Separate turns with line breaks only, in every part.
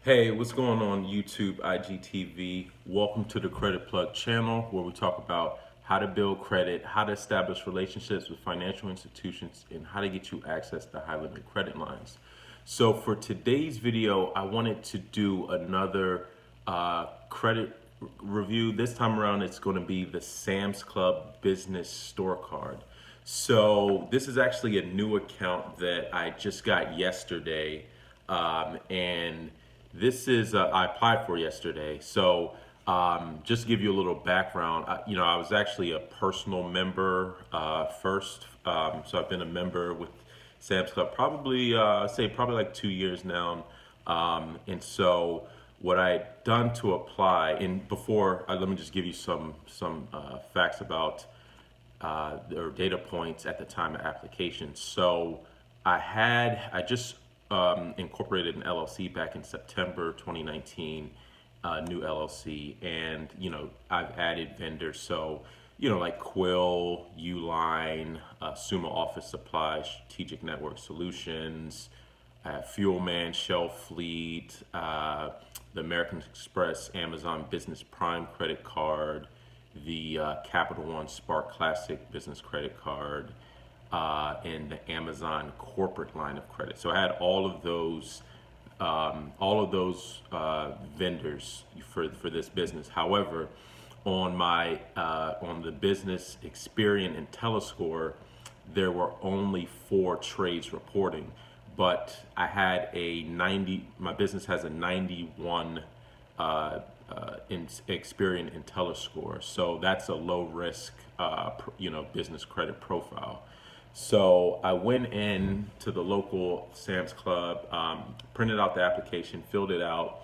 Hey, what's going on YouTube, IGTV? Welcome to the Credit Plug channel where we talk about how to build credit, how to establish relationships with financial institutions, and how to get you access to high limit credit lines. So for today's video, I wanted to do another credit review. This time around, it's going to be the Sam's Club Business Store Card. So this is actually a new account that I just got yesterday, and this is I applied for yesterday. So just to give you a little background, I was actually a personal member first. So I've been a member with Sam's Club probably say probably like 2 years now. And so what I done to apply, and before let me just give you some facts about or data points at the time of application. So I just incorporated an LLC back in September 2019, new LLC, and I've added vendors. So like Quill, Uline, Summa Office Supply, Strategic Network Solutions, Fuelman, Shell Fleet, the American Express, Amazon Business Prime credit card, the Capital One Spark Classic business credit card, and the Amazon corporate line of credit. So I had all of those vendors for this business. However, on the business Experian and Telescore, there were only 4 trades reporting, but I had my business has a 91 in Experian and Telescore, so that's a low risk business credit profile. So I went in to the local Sam's Club, printed out the application, filled it out,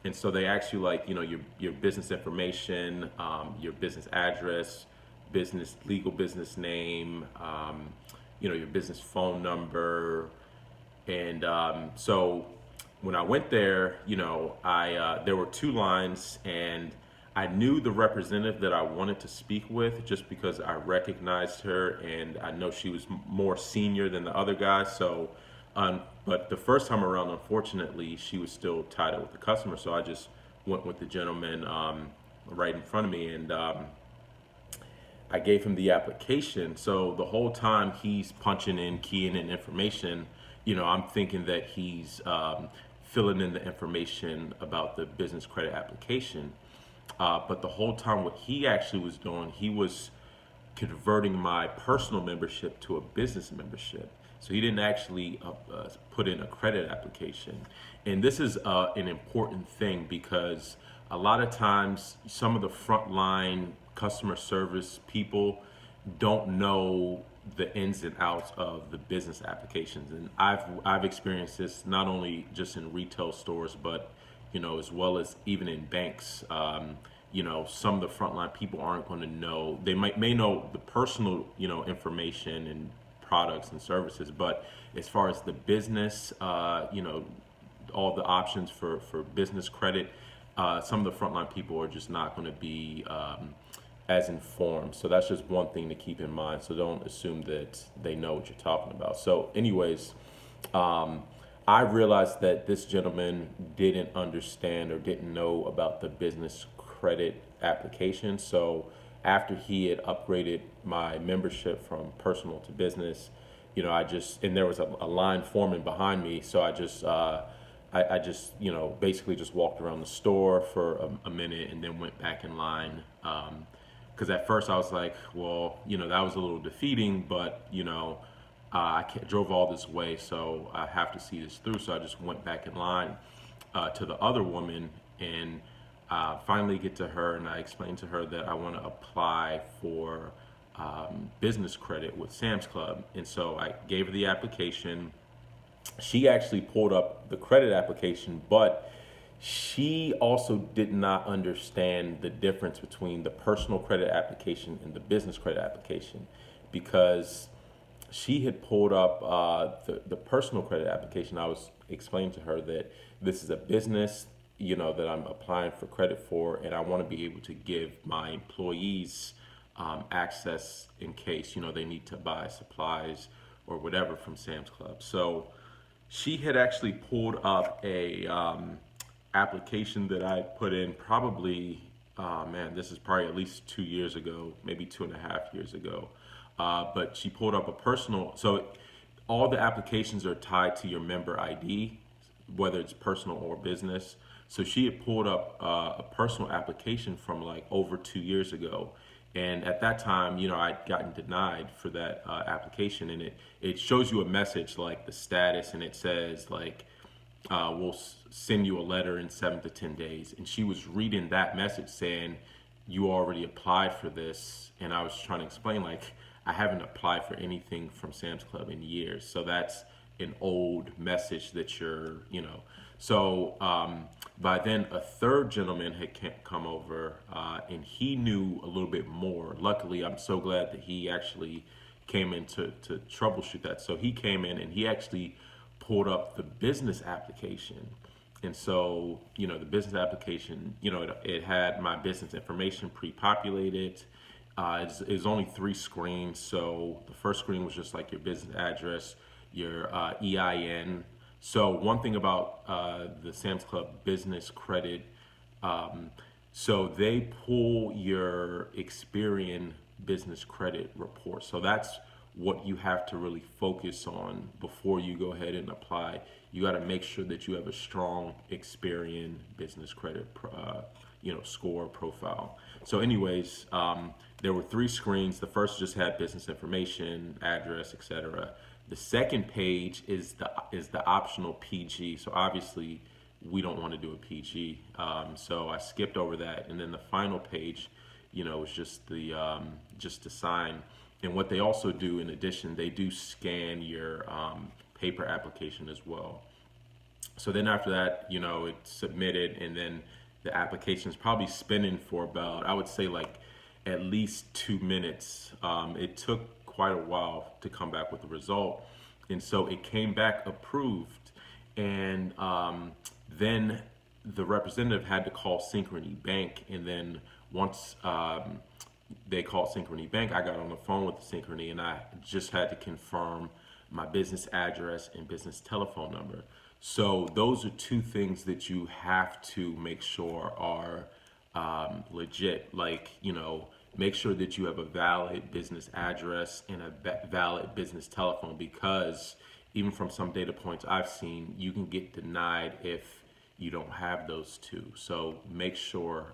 and so they ask you your business information, your business address, legal business name, your business phone number, and so when I went there, there were 2 lines, and I knew the representative that I wanted to speak with just because I recognized her, and I know she was more senior than the other guy. So, but the first time around, unfortunately, she was still tied up with the customer. So I just went with the gentleman right in front of me, and I gave him the application. So the whole time he's punching in, keying in information, I'm thinking that he's filling in the information about the business credit application. But the whole time what he actually was doing, he was converting my personal membership to a business membership. So he didn't actually put in a credit application. And this is an important thing because a lot of times some of the frontline customer service people don't know the ins and outs of the business applications. And I've experienced this not only just in retail stores, but as well as even in banks. Some of the frontline people aren't going to know. They may know the personal, information and products and services, but as far as the business, all the options for business credit, some of the frontline people are just not going to be as informed. So that's just one thing to keep in mind. So don't assume that they know what you're talking about. So anyways, I realized that this gentleman didn't understand or didn't know about the business credit application. So after he had upgraded my membership from personal to business, and there was a line forming behind me. So I just basically just walked around the store for a minute and then went back in line. Because at first I was like, well, that was a little defeating, but I drove all this way, so I have to see this through. So I just went back in line to the other woman, and finally get to her, and I explained to her that I want to apply for business credit with Sam's Club. And so I gave her the application. She actually pulled up the credit application, but she also did not understand the difference between the personal credit application and the business credit application, because she had pulled up the personal credit application. I was explaining to her that this is a business, that I'm applying for credit for, and I want to be able to give my employees access in case, they need to buy supplies or whatever from Sam's Club. So she had actually pulled up application that I put in probably, man, this is probably at least 2 years ago, maybe 2.5 years ago. But she pulled up a personal, so all the applications are tied to your member ID, whether it's personal or business. So she had pulled up a personal application from like over 2 years ago. And at that time, I'd gotten denied for that application. And it shows you a message like the status, and it says like, we'll send you a letter in 7 to 10 days. And she was reading that message saying, you already applied for this. And I was trying to explain, like, I haven't applied for anything from Sam's Club in years. So that's an old message that So by then, a third gentleman had come over, and he knew a little bit more. Luckily, I'm so glad that he actually came in to troubleshoot that. So he came in and he actually pulled up the business application. And so, the business application, it had my business information pre-populated. It's only 3 screens. So the first screen was just like your business address, your EIN. So one thing about the Sam's Club business credit, so they pull your Experian business credit report. So that's what you have to really focus on before you go ahead and apply. You got to make sure that you have a strong Experian business credit, score profile. So, anyways, there were 3 screens. The first just had business information, address, etc. The second page is the optional PG. So obviously, we don't want to do a PG. So I skipped over that, and then the final page, was just to sign. And what they also do, in addition, they do scan your paper application as well. So then after that, it's submitted, and then the application is probably spinning for about, I would say, like at least 2 minutes. It took quite a while to come back with the result, and so it came back approved. And then the representative had to call Synchrony Bank, and then once they called Synchrony Bank, I got on the phone with Synchrony, and I just had to confirm my business address and business telephone number. So those are 2 things that you have to make sure are legit. Like, make sure that you have a valid business address and a valid business telephone, because even from some data points I've seen, you can get denied if you don't have those 2. So make sure,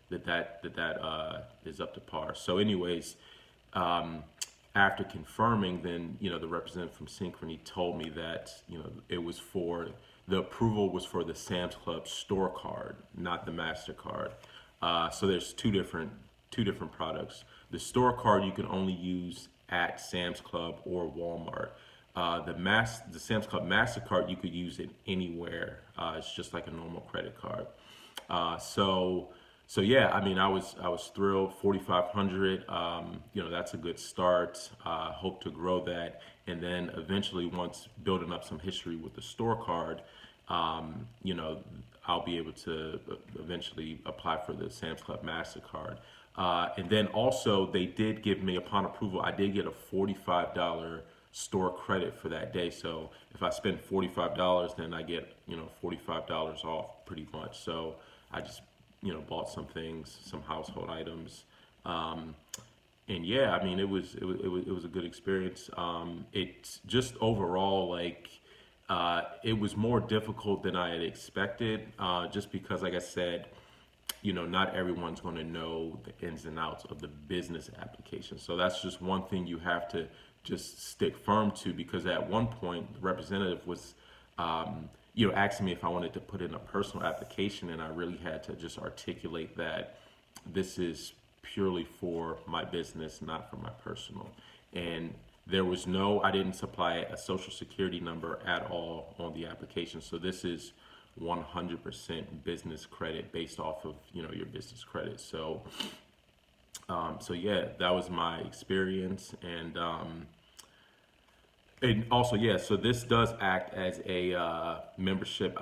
that is up to par. So anyways, after confirming, then, the representative from Synchrony told me that, it was the approval was for the Sam's Club store card, not the MasterCard. So there's two different products. The store card you can only use at Sam's Club or Walmart. The Sam's Club MasterCard, you could use it anywhere. It's just like a normal credit card. So yeah, I mean, I was thrilled. 4,500, that's a good start. Hope to grow that, and then eventually, once building up some history with the store card, I'll be able to eventually apply for the Sam's Club MasterCard. And then also, they did give me, upon approval, I did get a $45 store credit for that day. So if I spend $45, then I get, $45 off pretty much. So I just, bought some things, some household items. And yeah, I mean, it was a good experience. It's just overall, like, it was more difficult than I had expected, just because, like I said, not everyone's going to know the ins and outs of the business application. So that's just one thing you have to just stick firm to, because at one point the representative was, asking me if I wanted to put in a personal application, and I really had to just articulate that this is purely for my business, not for my personal. And I didn't supply a social security number at all on the application. So this is 100% business credit based off of, your business credit. So yeah, that was my experience. And also, yeah, so this does act as a membership,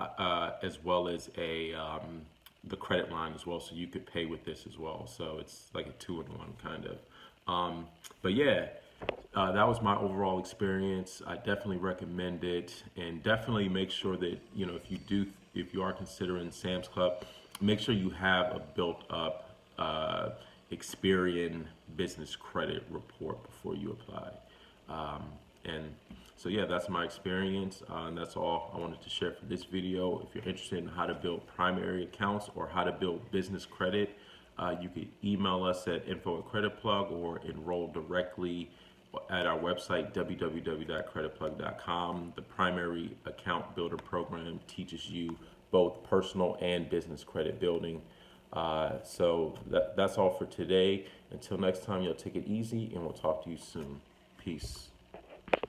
as well as the credit line as well. So you could pay with this as well. So it's like a 2-in-1 kind of. But yeah, That was my overall experience. I definitely recommend it, and definitely make sure that if you are considering Sam's Club, make sure you have a built-up Experian business credit report before you apply. Um, and so yeah, that's my experience, and that's all I wanted to share for this video. If you're interested in how to build primary accounts or how to build business credit, you can email us at info@creditplug or enroll directly at our website www.creditplug.com. The primary account builder program teaches you both personal and business credit building. That's all for today. Until next time, y'all take it easy, and we'll talk to you soon. Peace.